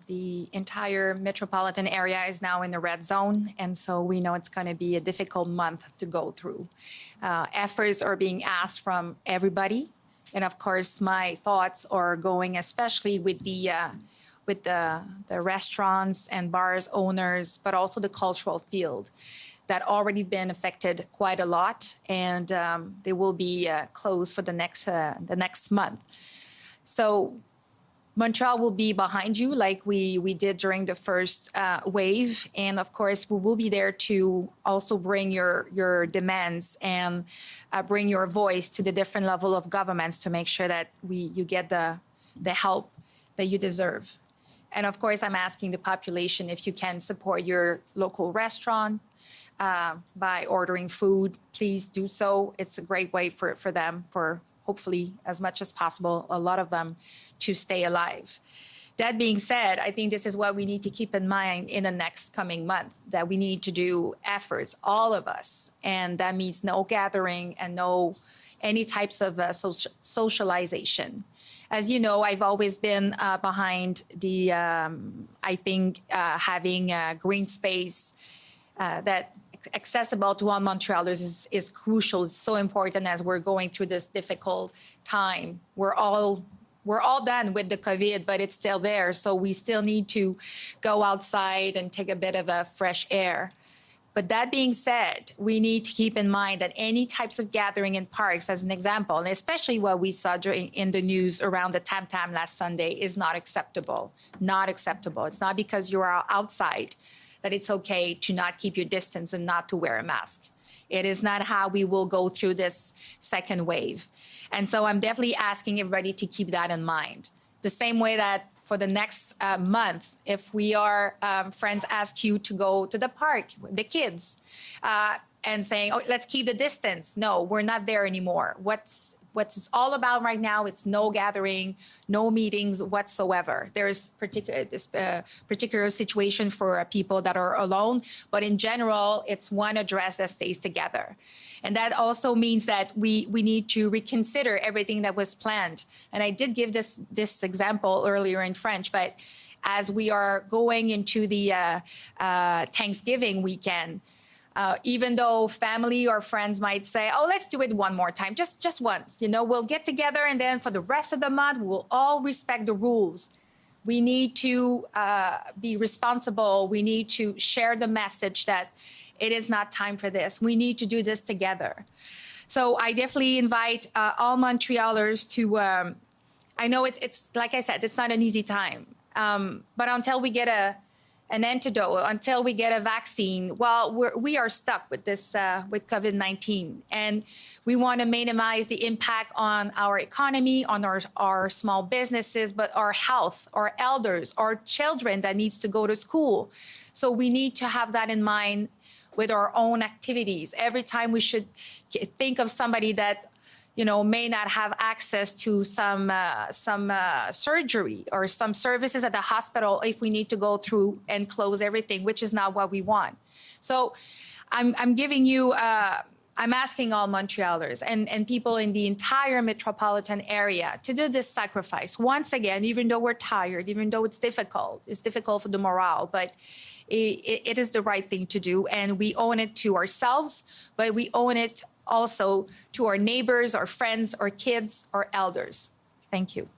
The entire metropolitan area is now in the red zone, and so we know it's going to be a difficult month to go through. Efforts are being asked from everybody, and of course, my thoughts are going especially with the restaurants and bars owners, but also the cultural field that already been affected quite a lot, and they will be closed for the next month. So Montreal will be behind you like we did during the first wave. And of course, we will be there to also bring your demands and bring your voice to the different level of governments to make sure that you get the help that you deserve. And of course, I'm asking the population if you can support your local restaurant by ordering food, please do so. It's a great way for them, for hopefully as much as possible, a lot of them, to stay alive. That being said, I think this is what we need to keep in mind in the next coming month, that we need to do efforts, all of us. And that means no gathering and no any types of socialization. As you know, I've always been behind the, I think, having a green space that accessible to all Montrealers is crucial. It's so important as we're going through this difficult time. We're all done with the COVID, but it's still there. So we still need to go outside and take a bit of a fresh air. But that being said, we need to keep in mind that any types of gathering in parks, as an example, and especially what we saw in the news around the Tam Tam last Sunday, is not acceptable. Not acceptable. It's not because you are outside that it's okay to not keep your distance and not to wear a mask. It is not how we will go through this second wave. And so I'm definitely asking everybody to keep that in mind. The same way that for the next month, if we are, friends ask you to go to the park, the kids, and saying, oh, let's keep the distance. No, we're not there anymore. What's it's all about right now, it's no gathering, no meetings whatsoever. There's particular situation for people that are alone, but in general, it's one address that stays together. And that also means that we need to reconsider everything that was planned. And I did give this example earlier in French, but as we are going into the Thanksgiving weekend, even though family or friends might say, oh, let's do it one more time, just once, we'll get together and then for the rest of the month, we'll all respect the rules. We need to be responsible. We need to share the message that it is not time for this. We need to do this together. So I definitely invite all Montrealers to, I know it's like I said, it's not an easy time, but until we get an antidote, until we get a vaccine, well, we are stuck with this, with COVID-19. And we want to minimize the impact on our economy, on our small businesses, but our health, our elders, our children that needs to go to school. So we need to have that in mind with our own activities. Every time we should think of somebody that may not have access to some surgery or some services at the hospital if we need to go through and close everything, which is not what we want. So I'm giving you, I'm asking all Montrealers and people in the entire metropolitan area to do this sacrifice. Once again, even though we're tired, even though it's difficult for the morale, but it is the right thing to do. And we own it to ourselves, but we own it also to our neighbors, our friends, our kids, our elders. Thank you.